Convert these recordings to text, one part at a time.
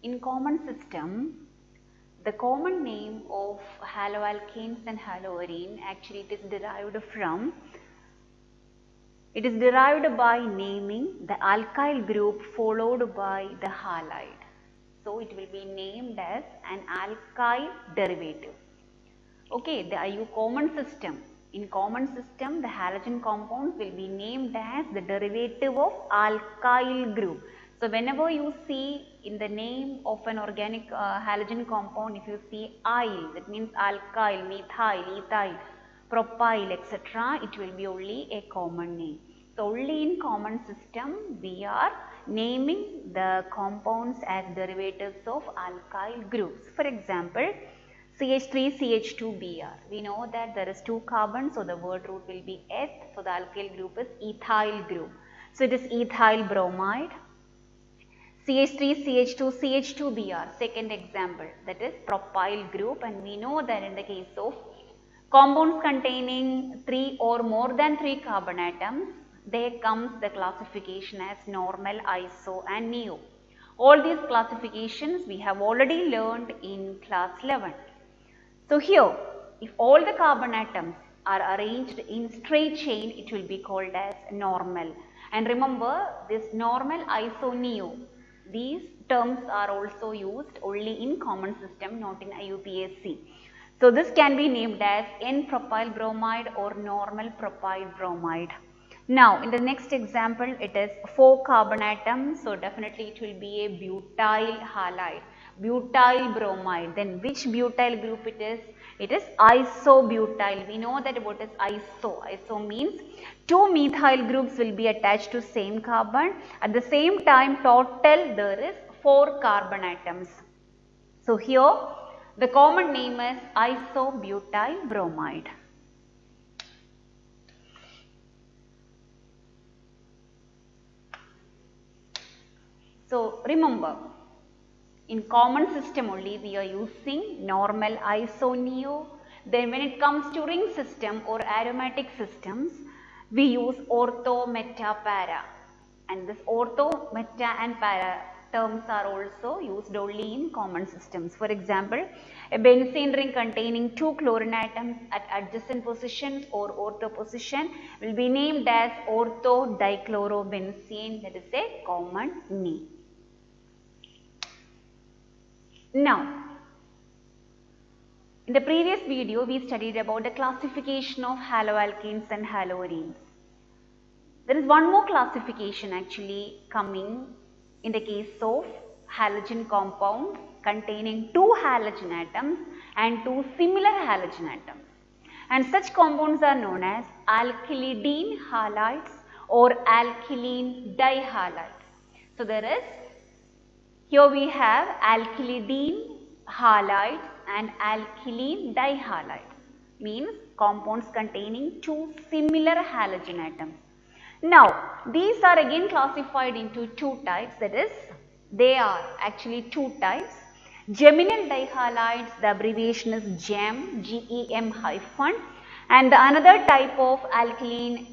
In common system, the common name of haloalkanes and haloarine actually it is derived by naming the alkyl group followed by the halide. So it will be named as an alkyl derivative. Okay, the IU common system. In common system, the halogen compounds will be named as the derivative of alkyl group. So whenever you see in the name of an organic halogen compound, if you see "-ile", that means alkyl, methyl, ethyl, propyl, etc., it will be only a common name. So only in common system we are naming the compounds as derivatives of alkyl groups. For example, CH3CH2Br. We know that there is 2 carbons, so the word root will be eth. So the alkyl group is ethyl group. So it is ethyl bromide. CH3CH2CH2Br, second example, that is propyl group, and we know that in the case of compounds containing 3 or more than 3 carbon atoms, there comes the classification as normal, iso and neo. All these classifications we have already learned in class 11. So here, if all the carbon atoms are arranged in straight chain, it will be called as normal. And remember, this normal, iso, neo, these terms are also used only in common system, not in IUPAC. So this can be named as N-propyl bromide or normal propyl bromide. Now in the next example, it is 4 carbon atoms, so definitely it will be a butyl halide, butyl bromide. Then which butyl group it is? It is isobutyl. We know that what is iso. Iso means 2 methyl groups will be attached to same carbon. At the same time, total there is 4 carbon atoms. So here the common name is isobutyl bromide. So remember, in common system only we are using normal, iso, neo. Then when it comes to ring system or aromatic systems, we use ortho, meta, para. And this ortho, meta and para terms are also used only in common systems. For example, a benzene ring containing 2 chlorine atoms at adjacent positions or ortho position will be named as ortho dichlorobenzene. That is a common name. Now, in the previous video, we studied about the classification of haloalkanes and haloarenes. There is one more classification actually coming in the case of halogen compounds containing 2 halogen atoms and 2 similar halogen atoms. And such compounds are known as alkylidene halides or alkylene dihalides. So here we have alkylidene halides and alkylene dihalides, means compounds containing 2 similar halogen atoms. Now, these are again classified into 2 types, that is, they are actually 2 types. Geminal dihalides, the abbreviation is GEM, G-E-M hyphen, and the another type of alkylene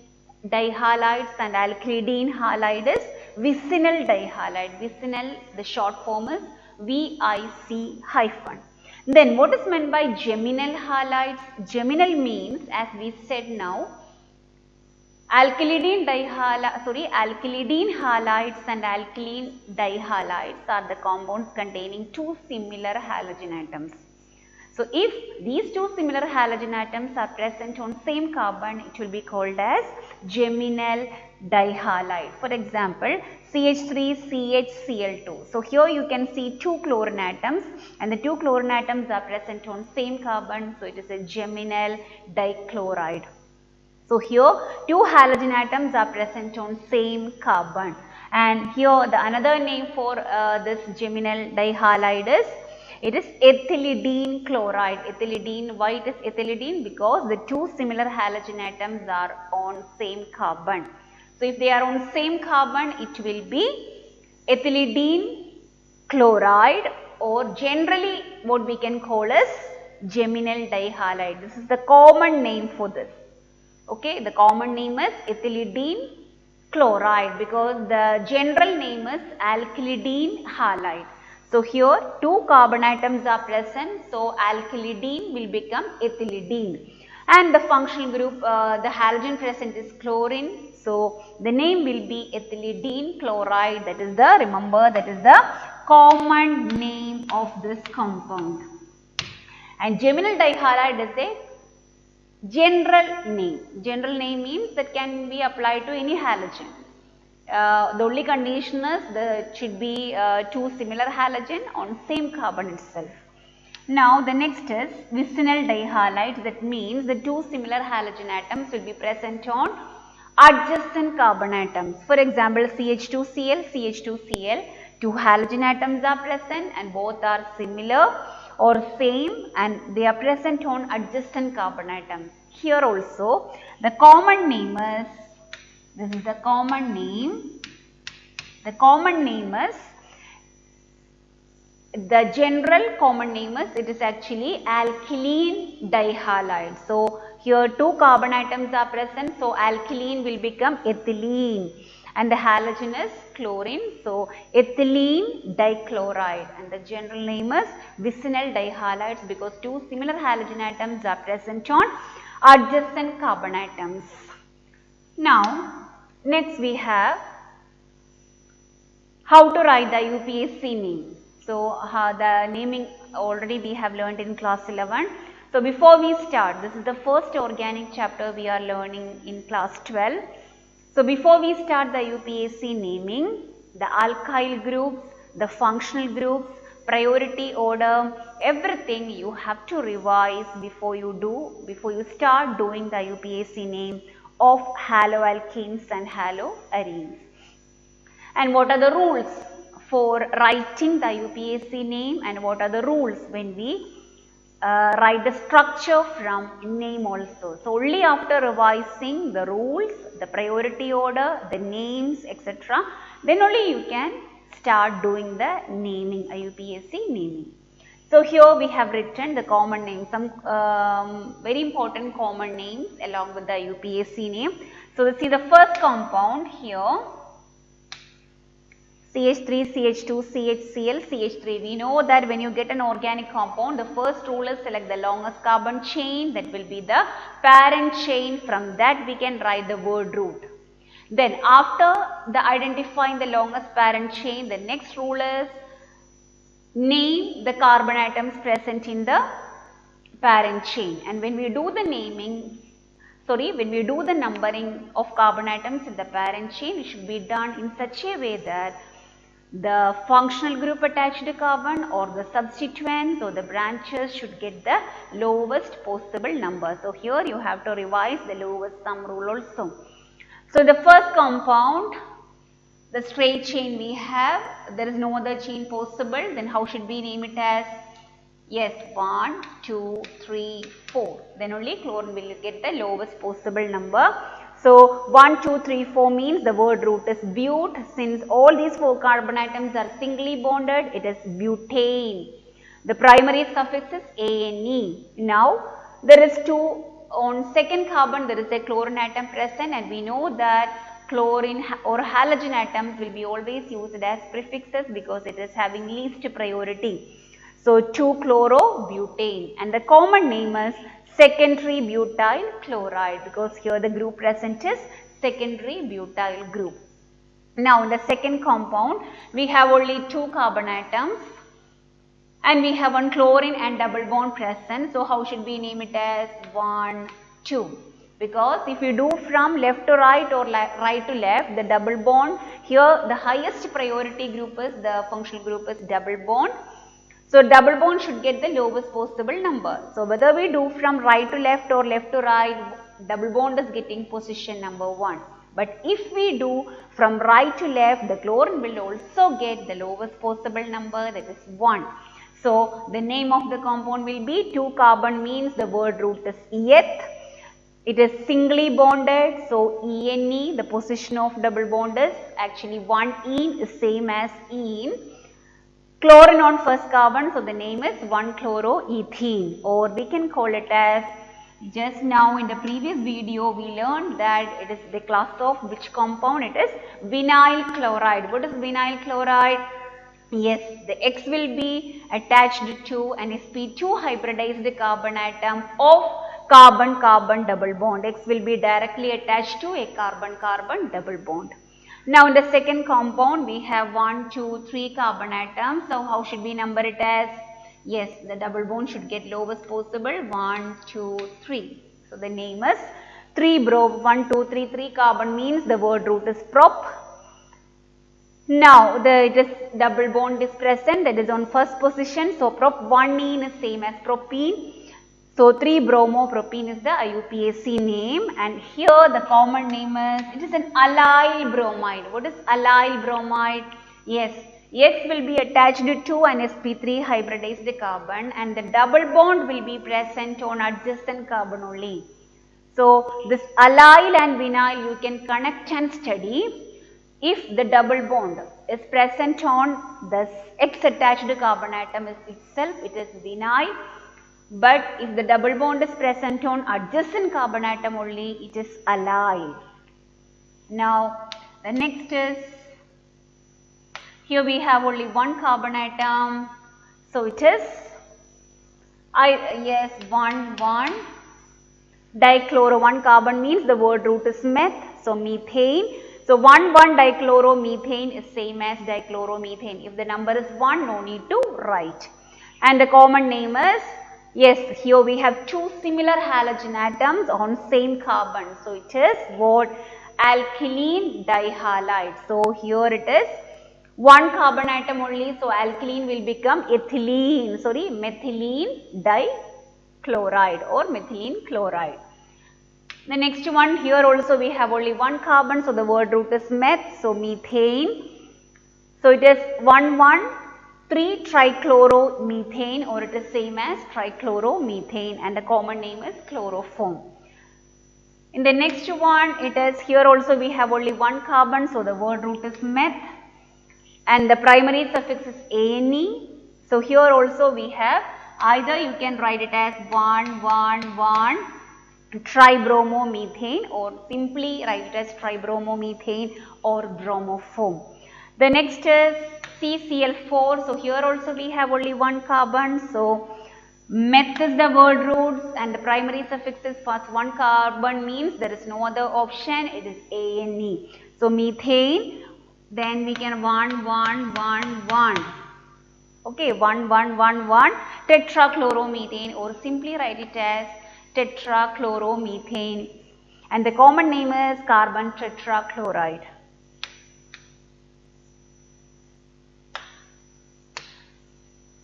dihalides and alkylidene halide is vicinal dihalide. Vicinal, the short form is VIC hyphen. Then what is meant by geminal halides? Geminal means, as we said now, alkylidene halides and alkylene dihalides are the compounds containing 2 similar halogen atoms. So if these 2 similar halogen atoms are present on same carbon, it will be called as geminal dihalide. For example, CH3CHCl2. So here you can see 2 chlorine atoms and the 2 chlorine atoms are present on same carbon, so it is a geminal dichloride. So here 2 halogen atoms are present on same carbon, and here the another name for this geminal dihalide is, it is ethylidene chloride. Ethylidene, why it is ethylidene? Because the 2 similar halogen atoms are on same carbon. So if they are on same carbon, it will be ethylidene chloride, or generally what we can call as geminal dihalide. This is the common name for this. Okay, the common name is ethylidene chloride because the general name is alkylidene halide. So here 2 carbon atoms are present, so alkylidene will become ethylidene. And the functional group, the halogen present is chlorine, so the name will be ethylidene chloride. That is the, remember, that is the common name of this compound. And geminal dihalide is a general name. General name means that can be applied to any halogen. The only condition is there should be 2 similar halogen on same carbon itself. Now the next is vicinal dihalide. That means the 2 similar halogen atoms will be present on adjacent carbon atoms. For example, CH2Cl, CH2Cl, 2 halogen atoms are present and both are similar or same and they are present on adjacent carbon atoms. Here also the common name is, this is the common name. The common name is, the general common name is, it is actually alkylene dihalide. So here 2 carbon atoms are present, so alkylene will become ethylene and the halogen is chlorine. So ethylene dichloride, and the general name is vicinal dihalides because 2 similar halogen atoms are present on adjacent carbon atoms. Now next we have how to write the IUPAC name. So the naming already we have learned in class 11. So before we start, this is the first organic chapter we are learning in class 12. So before we start the IUPAC naming, the alkyl groups, the functional groups, priority order, everything you have to revise before you start doing the IUPAC name of haloalkenes and haloarenes. And what are the rules for writing the IUPAC name, and what are the rules when we write the structure from name also. So only after revising the rules, the priority order, the names, etc., then only you can start doing the naming, IUPAC naming. So here we have written the common names, some very important common names along with the IUPAC name. So let's see the first compound here. CH3, CH2, CHCl, CH3. We know that when you get an organic compound, the first rule is select the longest carbon chain, that will be the parent chain. From that we can write the word root. Then after the identifying the longest parent chain, the next rule is name the carbon atoms present in the parent chain. And when we do the naming, when we do the numbering of carbon atoms in the parent chain, it should be done in such a way that the functional group attached to carbon or the substituents or the branches should get the lowest possible number. So here you have to revise the lowest sum rule also. So the first compound, the straight chain we have, there is no other chain possible, then how should we name it as? Yes, 1, 2, 3, 4. Then only chlorine will get the lowest possible number. So 1, 2, 3, 4 means the word root is but. Since all these 4 carbon atoms are singly bonded, it is butane. The primary suffix is ane. Now there is 2 on second carbon, there is a chlorine atom present, and we know that chlorine or halogen atoms will be always used as prefixes because it is having least priority. So 2-chlorobutane, and the common name is secondary butyl chloride because here the group present is secondary butyl group. Now in the second compound we have only 2 carbon atoms and we have one chlorine and double bond present. So how should we name it as 1, 2? Because if you do from left to right or right to left, the double bond, here the highest priority group is, the functional group is double bond. So double bond should get the lowest possible number. So whether we do from right to left or left to right, double bond is getting position number 1. But if we do from right to left, the chlorine will also get the lowest possible number, that is 1. So the name of the compound will be 2 carbon means the word root is eth. It is singly bonded, so ene, the position of double bond is actually 1 ene is same as ene. Chlorine on first carbon, so the name is 1-chloroethene, or we can call it as, just now in the previous video we learned that it is the class of which compound? It is vinyl chloride. What is vinyl chloride? Yes, the X will be attached to an sp2 hybridized carbon atom of carbon-carbon double bond. X will be directly attached to a carbon-carbon double bond. Now in the second compound we have 1, 2, 3 carbon atoms. So how should we number it as? Yes, the double bond should get lowest possible 1, 2, 3. So the name is 1, 2, 3, 3 carbon means the word root is prop. Now this double bond is present, that is on first position. So prop-1-ene is same as propene. So 3-bromopropene is the IUPAC name, and here the common name is, it is an allyl bromide. What is allyl bromide? Yes, X will be attached to an sp3 hybridized carbon and the double bond will be present on adjacent carbon only. So this allyl and vinyl you can connect and study. If the double bond is present on this X attached carbon atom itself, it is vinyl. But if the double bond is present on adjacent carbon atom only, it is allyl. Now the next is, here we have only one carbon atom. So it is, yes, 1, 1. Dichloro, one carbon means the word root is meth. So methane. So 1, 1 dichloromethane is same as dichloromethane. If the number is 1, no need to write. And the common name is, yes, here we have two similar halogen atoms on same carbon. So it is what? Alkylene dihalide. So here it is one carbon atom only. So alkylene will become methylene dichloride or methylene chloride. The next one, here also we have only one carbon, so the word root is meth, so methane. So it is 1, 1, 3 trichloromethane, or it is same as trichloromethane, and the common name is chloroform. In the next one, it is, here also we have only one carbon, so the word root is meth, and the primary suffix is ane. So here also we have, either you can write it as 1, 1, 1 tribromomethane, or simply write it as tribromomethane or bromoform. The next is CCl4. So here also we have only one carbon. So meth is the word root and the primary suffix is first one carbon means there is no other option. It is ane. So methane. Then we can 1, 1, 1, 1. Okay, 1, 1, 1, 1 tetrachloromethane, or simply write it as tetrachloromethane, and the common name is carbon tetrachloride.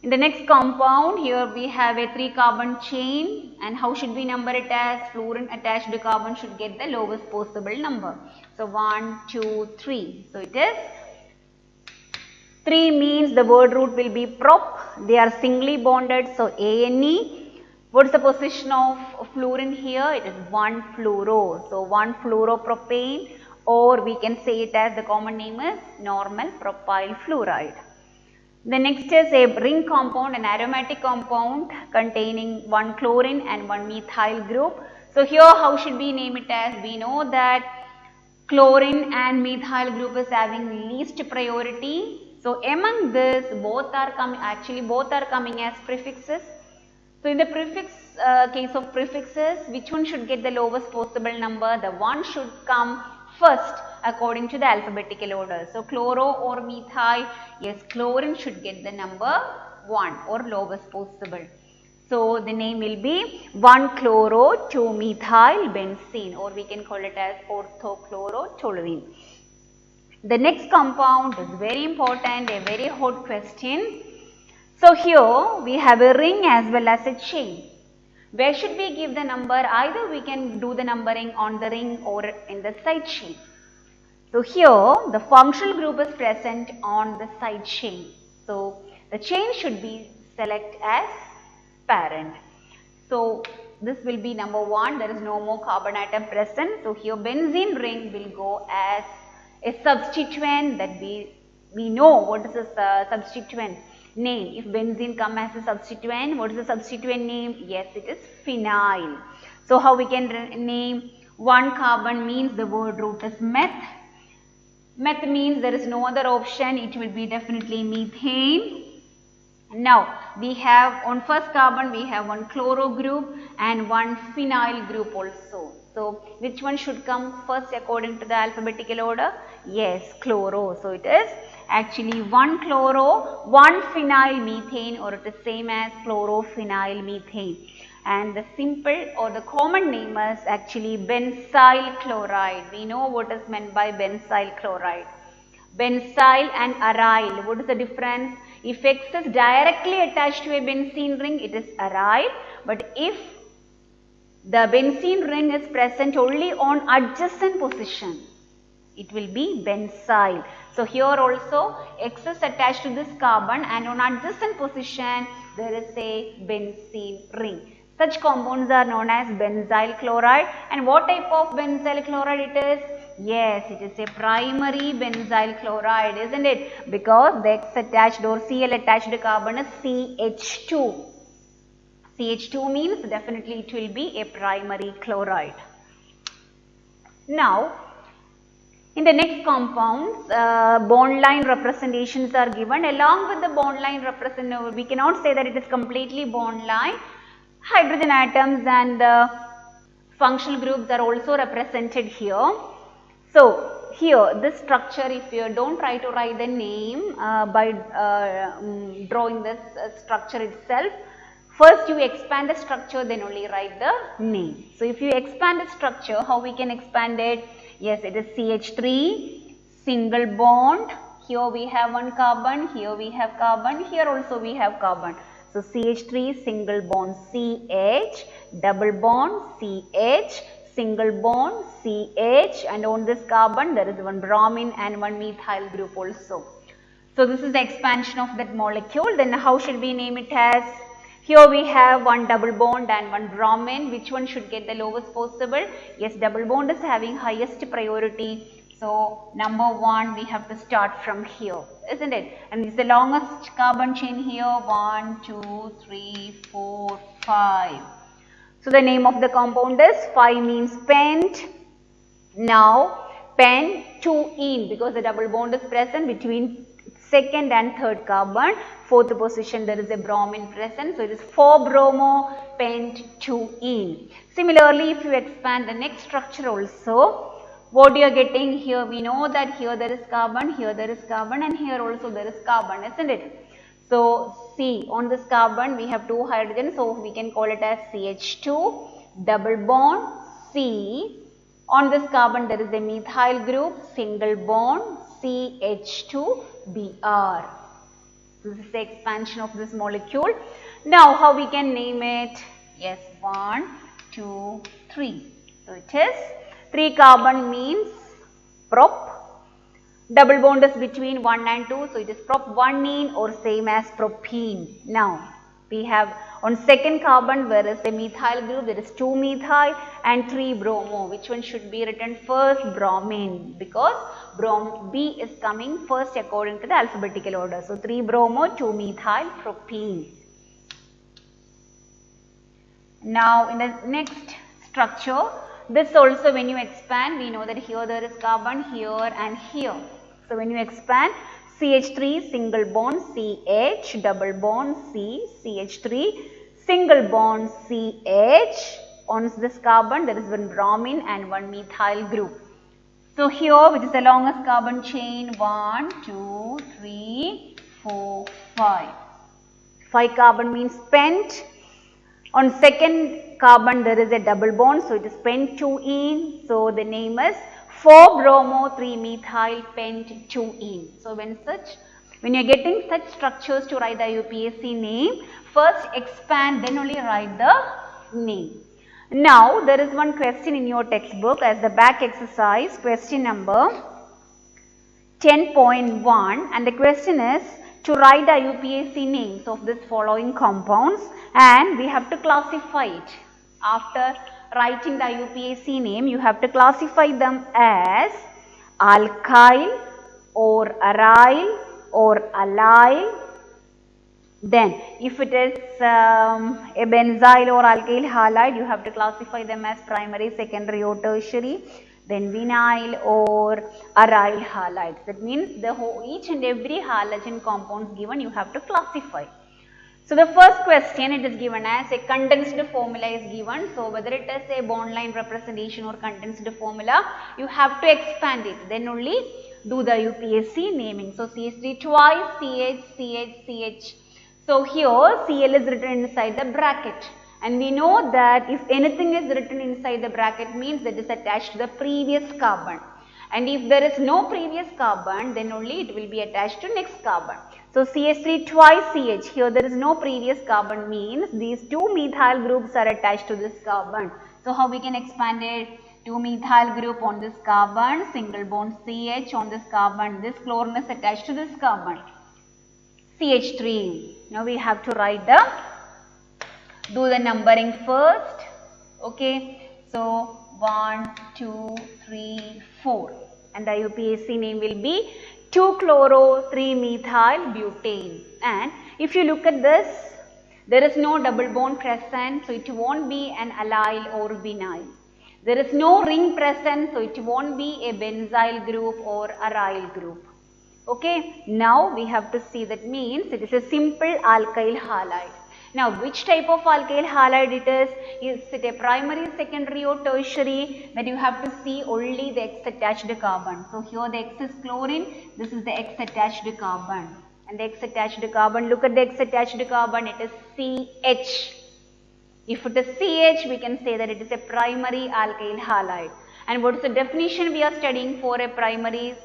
In the next compound, here we have a 3 carbon chain, and how should we number it as? Fluorine attached to carbon should get the lowest possible number. So 1, 2, 3. So it is 3 means the word root will be prop. They are singly bonded. So ane. What is the position of fluorine here? It is 1 fluoro. So 1 fluoropropane, or we can say it as the common name is normal propyl fluoride. The next is a ring compound, an aromatic compound containing 1 chlorine and 1 methyl group. So here how should we name it as? We know that chlorine and methyl group is having least priority. So among this, both are coming as prefixes. So in the case of prefixes, which one should get the lowest possible number? The one should come first according to the alphabetical order. So chloro or methyl, yes, chlorine should get the number 1 or lowest possible. So the name will be 1-chloro-2-methyl benzene, or we can call it as orthochlorotoluene. The next compound is very important, a very hot question. So here we have a ring as well as a chain. Where should we give the number? Either we can do the numbering on the ring or in the side chain. So here the functional group is present on the side chain. So the chain should be select as parent. So this will be number 1. There is no more carbon atom present. So here benzene ring will go as a substituent, that we know what is the substituent name. If benzene come as a substituent, what is the substituent name? Yes, it is phenyl. So how we can name 1 carbon means the word root is meth. Meth means there is no other option. It will be definitely methane. Now, we have on first carbon, we have one chloro group and one phenyl group also. So, which one should come first according to the alphabetical order? Yes, chloro. So, it is actually one chloro, one phenyl methane, or it is same as chlorophenyl methane. And the simple or the common name is actually benzyl chloride. We know what is meant by benzyl chloride. Benzyl and aryl, what is the difference? If X is directly attached to a benzene ring, it is aryl. But if the benzene ring is present only on adjacent position, it will be benzyl. So, here also X is attached to this carbon and on adjacent position there is a benzene ring. Such compounds are known as benzyl chloride. And what type of benzyl chloride it is? Yes, it is a primary benzyl chloride, isn't it? Because the X attached or Cl attached carbon is CH2. CH2 means definitely it will be a primary chloride. Now, in the next compounds, bond line representations are given. Along with the bond line representation, we cannot say that it is completely bond line. Hydrogen atoms and the functional groups are also represented here. So, here this structure, if you don't try to write the name by drawing this structure itself, first you expand the structure, then only write the name. So, if you expand the structure, how we can expand it? Yes, it is CH3, single bond. Here we have one carbon, here we have carbon, here also we have carbon. So, CH3 single bond CH, double bond CH, single bond CH, and on this carbon there is one bromine and one methyl group also. So, this is the expansion of that molecule. Then how should we name it as? Here we have one double bond and one bromine. Which one should get the lowest possible? Yes, double bond is having highest priority. So, number 1 we have to start from here, isn't it? And it's the longest carbon chain here, 1, 2, 3, 4, 5. So, the name of the compound is 5 means pent. Now, pen-2-ene because the double bond is present between second and third carbon. Fourth position there is a bromine present. So, it is 4-bromo pent-2-ene. Similarly, if you expand the next structure also, what you are getting here, we know that here there is carbon, here there is carbon, and here also there is carbon, isn't it? So, C on this carbon we have 2 hydrogens, so we can call it as CH2, double bond C. On this carbon there is a methyl group, single bond CH2Br. This is the expansion of this molecule. Now, how we can name it? Yes, 1, 2, 3. So, it is 3 carbon means prop. Double bond is between 1 and 2. So, it is prop-1-ene or same as propene. Now, we have on second carbon where is a methyl group, there is 2 methyl and 3 bromo. Which one should be written first? Bromine, because B is coming first according to the alphabetical order. So, 3 bromo, 2 methyl propene. Now, in the next structure, this also when you expand, we know that here there is carbon, here and here. So, when you expand, CH3 single bond CH, double bond C, CH3 single bond CH. On this carbon there is one bromine and one methyl group. So, here which is the longest carbon chain? 1, 2, 3, 4, 5. 5 carbon means pent. On second carbon there is a double bond, so it is pent-2-ene. So, the name is 4-bromo-3-methyl pent-2-ene. So, when you are getting such structures to write the UPSC name, first expand, then only write the name. Now, there is one question in your textbook as the back exercise, question number 10.1, and the question is to write the UPSC names of this following compounds, and we have to classify it. After writing the UPSC name, you have to classify them as alkyl or aryl or allyl. Then, if it is a benzyl or alkyl halide, you have to classify them as primary, secondary or tertiary. then vinyl or aryl halides. That means each and every halogen compounds given you have to classify. So the first question, it is given as a condensed formula is given. So whether it is a bond line representation or condensed formula, you have to expand it. Then only do the UPSC naming. So CH3 twice, CH, CH, CH. So here Cl is written inside the bracket. And we know that if anything is written inside the bracket means that is attached to the previous carbon. And if there is no previous carbon, then only it will be attached to next carbon. So CH3 twice CH, here there is no previous carbon means these two methyl groups are attached to this carbon. So how we can expand it? 2 methyl group on this carbon, single bond CH on this carbon, this chlorine is attached to this carbon, CH3. Now we have to write do the numbering first. Okay, so 1, 2, 3, 4 and the UPSC name will be 2-chloro-3-methyl butane. And if you look at this, there is no double bond present, so it won't be an allyl or vinyl. There is no ring present, so it won't be a benzyl group or aryl group. Okay, now we have to see that means it is a simple alkyl halide. Now, which type of alkyl halide it is? Is it a primary, secondary or tertiary? That you have to see only the X attached carbon. So, here the X is chlorine, this is the X attached carbon. And the X attached carbon, look at the X attached carbon, it is CH. If it is CH, we can say that it is a primary alkyl halide. And what is the definition we are studying for a primary,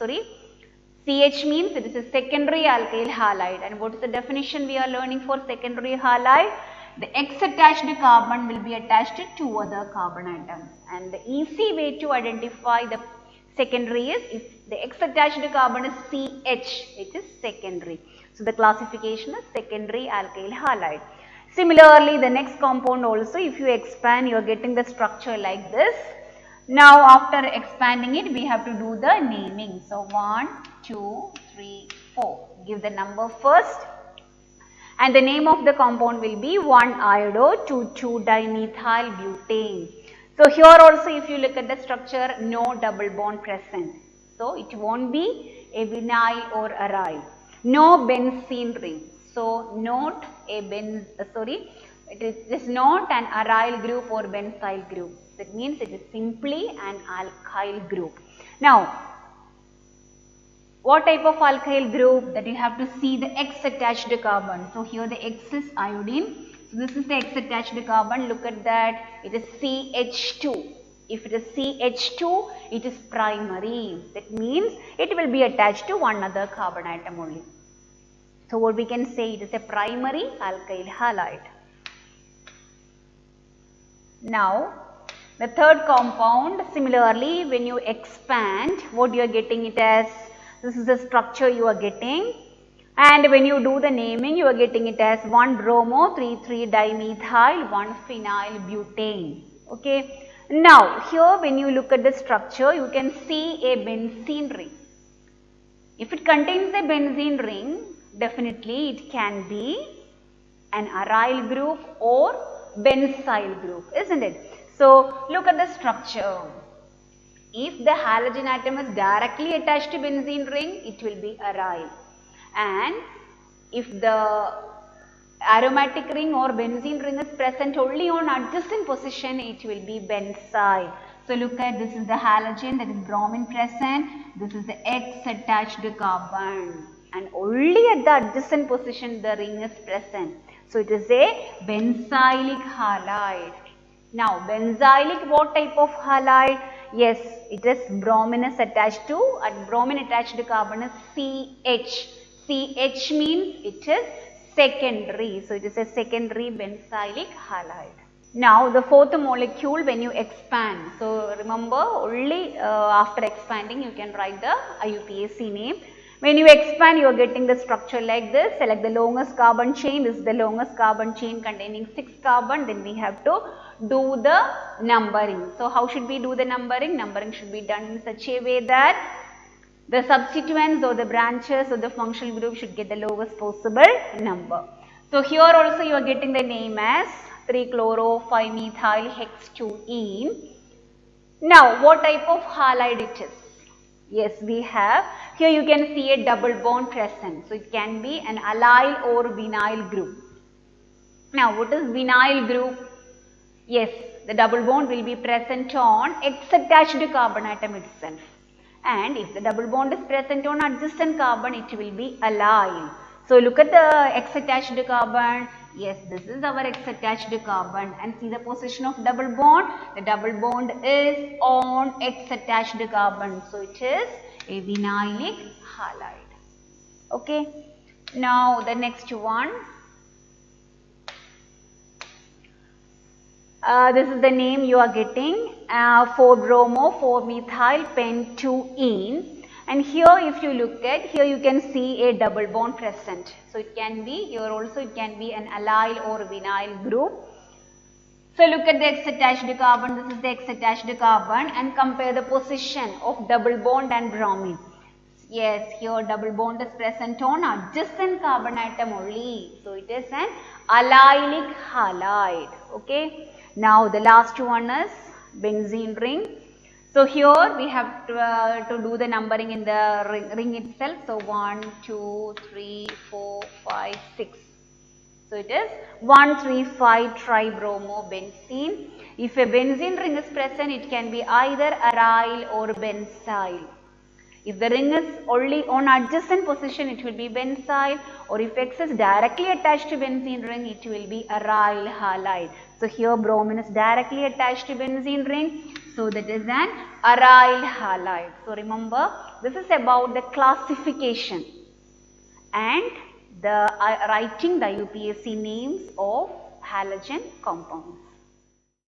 CH means it is a secondary alkyl halide. And what is the definition we are learning for secondary halide? The X attached carbon will be attached to two other carbon atoms. And the easy way to identify the secondary is if the X attached carbon is CH, it is secondary. So the classification is secondary alkyl halide. Similarly, the next compound also, if you expand, you are getting the structure like this. Now, after expanding it, we have to do the naming. So, 1, 2, 3, 4. Give the number first. And the name of the compound will be 1-iodo-2,2-dimethyl butane. So, here also if you look at the structure, no double bond present. So, it won't be a vinyl or aryl. No benzene ring. So, not a it is not an aryl group or benzyl group. That means it is simply an alkyl group. Now, what type of alkyl group? That you have to see the X attached carbon. So, here the X is iodine. So, this is the X attached carbon. Look at that. It is CH2. If it is CH2, it is primary. That means it will be attached to one other carbon atom only. So, what we can say, it is a primary alkyl halide. Now, the third compound, similarly, when you expand, what you are getting it as, this is the structure you are getting, and when you do the naming, you are getting it as 1-bromo-3,3-dimethyl, 1-phenyl butane. Okay. Now, here when you look at the structure, you can see a benzene ring. If it contains a benzene ring, definitely it can be an aryl group or benzyl group, isn't it? So, look at the structure. If the halogen atom is directly attached to benzene ring, it will be aryl. And if the aromatic ring or benzene ring is present only on adjacent position, it will be benzyl. So, look at this is the halogen, that is bromine present. This is the X attached carbon. And only at the adjacent position the ring is present. So, it is a benzylic halide. Now, benzylic, what type of halide? Yes, it is bromine is attached to, and bromine attached carbon is CH. CH means it is secondary. So, it is a secondary benzylic halide. Now, the fourth molecule when you expand. So, remember only after expanding you can write the IUPAC name. When you expand, you are getting the structure like this. Select the longest carbon chain. This is the longest carbon chain containing 6 carbon. Then we have to do the numbering. So, how should we do the numbering? Numbering should be done in such a way that the substituents or the branches or the functional group should get the lowest possible number. So, here also you are getting the name as 3-chloro-5-methyl hex 2-ene. Now, what type of halide it is? Yes, we have. Here you can see a double bond present. So, it can be an allyl or vinyl group. Now, what is vinyl group? Yes, the double bond will be present on X-attached carbon atom itself. And if the double bond is present on adjacent carbon, it will be allyl. So, look at the X-attached carbon. Yes, this is our X-attached carbon, and see the position of double bond. The double bond is on X-attached carbon. So, it is a vinylic halide. Okay. Now, the next one. This is the name you are getting, 4-bromo, 4-methyl, pen-2-ene. And here if you look at, here you can see a double bond present. So it can be, here also it can be an allyl or vinyl group. So look at the X-attached carbon, this is the X-attached carbon, and compare the position of double bond and bromine. Yes, here double bond is present on adjacent carbon atom only. So it is an allylic halide. Okay. Now the last one is benzene ring. So here we have to do the numbering in the ring itself. So 1, 2, 3, 4, 5, 6. So it is 1,3,5 tribromobenzene. If a benzene ring is present, it can be either aryl or benzyl. If the ring is only on adjacent position, it will be benzyl, or if X is directly attached to benzene ring, it will be aryl halide. So here bromine is directly attached to benzene ring, so that is an aryl halide. So remember, this is about the classification and the writing the UPSC names of halogen compounds.